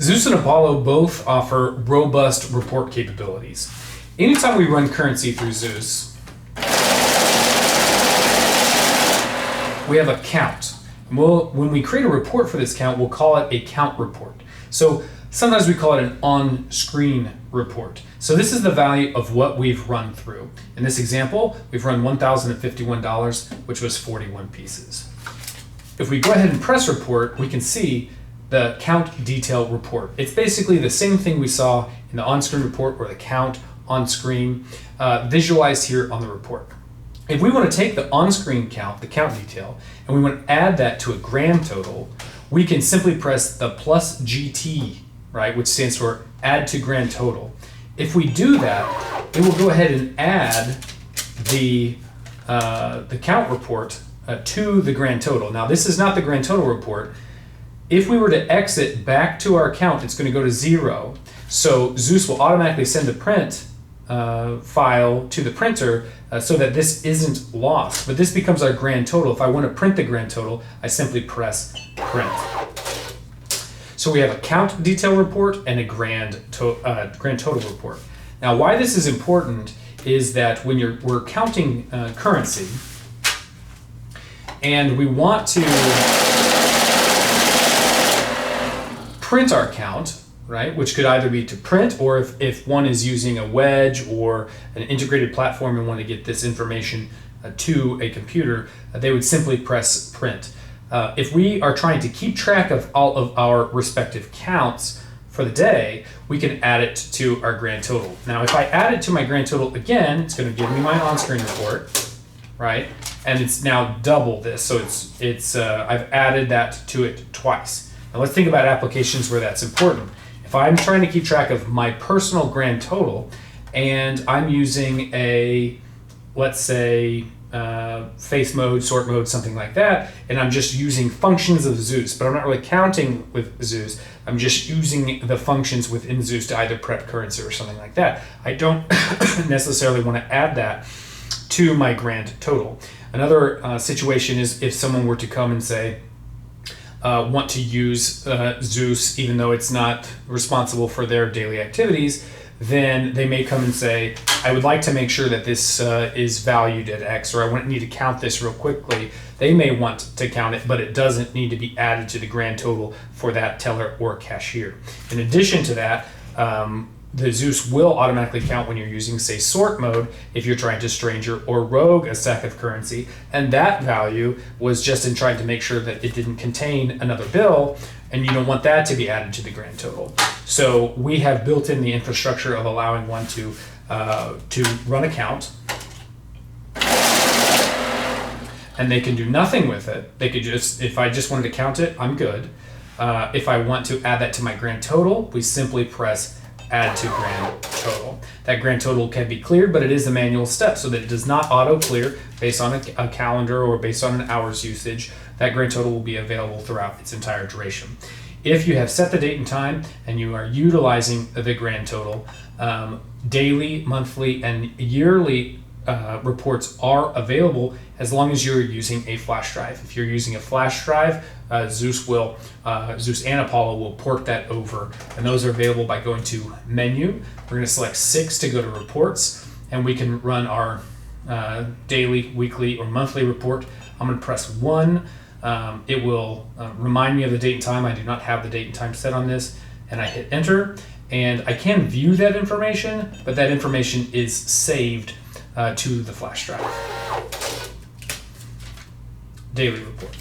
Zeus and Apollo both offer robust report capabilities. Anytime we run currency through Zeus, we have a count. When we create a report for this count, we'll call it a count report. So sometimes we call it an on-screen report. So this is the value of what we've run through. In this example, we've run $1,051, which was 41 pieces. If we go ahead and press report, we can see the count detail report. It's basically the same thing we saw in the on-screen report or the count on screen, visualized here on the report. If we want to take the on-screen count, the count detail, and we want to add that to a grand total, we can simply press the plus GT, right, which stands for add to grand total. If we do that, it will go ahead and add the count report to the grand total. Now, this is not the grand total report. If we were to exit back to our count, it's going to go to 0. So Zeus will automatically send the print file to the printer so that this isn't lost. But this becomes our grand total. If I want to print the grand total, I simply press print. So we have a count detail report and a grand total report. Now, why this is important is that when we're counting currency and we want to print our count, right, which could either be to print, or if one is using a wedge or an integrated platform and want to get this information to a computer, they would simply press print. If we are trying to keep track of all of our respective counts for the day, we can add it to our grand total. Now, if I add it to my grand total again, it's going to give me my on-screen report, right? And it's now double this, so I've added that to it twice. Now let's think about applications where that's important. If I'm trying to keep track of my personal grand total and I'm using a, let's say, face mode, sort mode, something like that, and I'm just using functions of Zeus, but I'm not really counting with Zeus, I'm just using the functions within Zeus to either prep currency or something like that. I don't necessarily want to add that to my grand total. Another situation is if someone were to come and say, want to use Zeus, even though it's not responsible for their daily activities, then they may come and say, I would like to make sure that this is valued at X, or I need to count this real quickly. They may want to count it, but it doesn't need to be added to the grand total for that teller or cashier. In addition to that, the Zeus will automatically count when you're using, say, sort mode if you're trying to stranger or rogue a stack of currency, and that value was just in trying to make sure that it didn't contain another bill, and you don't want that to be added to the grand total. So we have built in the infrastructure of allowing one to run a count, and they can do nothing with it. They could just, if I just wanted to count it, I'm good. If I want to add that to my grand total, we simply press add to grand total. That grand total can be cleared, but it is a manual step so that it does not auto clear based on a calendar or based on an hour's usage. That grand total will be available throughout its entire duration. If you have set the date and time and you are utilizing the grand total, daily, monthly, and yearly reports are available as long as you're using a flash drive. If you're using a flash drive, Zeus and Apollo will port that over, and those are available by going to menu. We're going to select 6 to go to reports, and we can run our daily, weekly, or monthly report. I'm going to press 1. It will remind me of the date and time. I do not have the date and time set on this, and I hit enter, and I can view that information, but that information is saved to the flash drive. Daily report.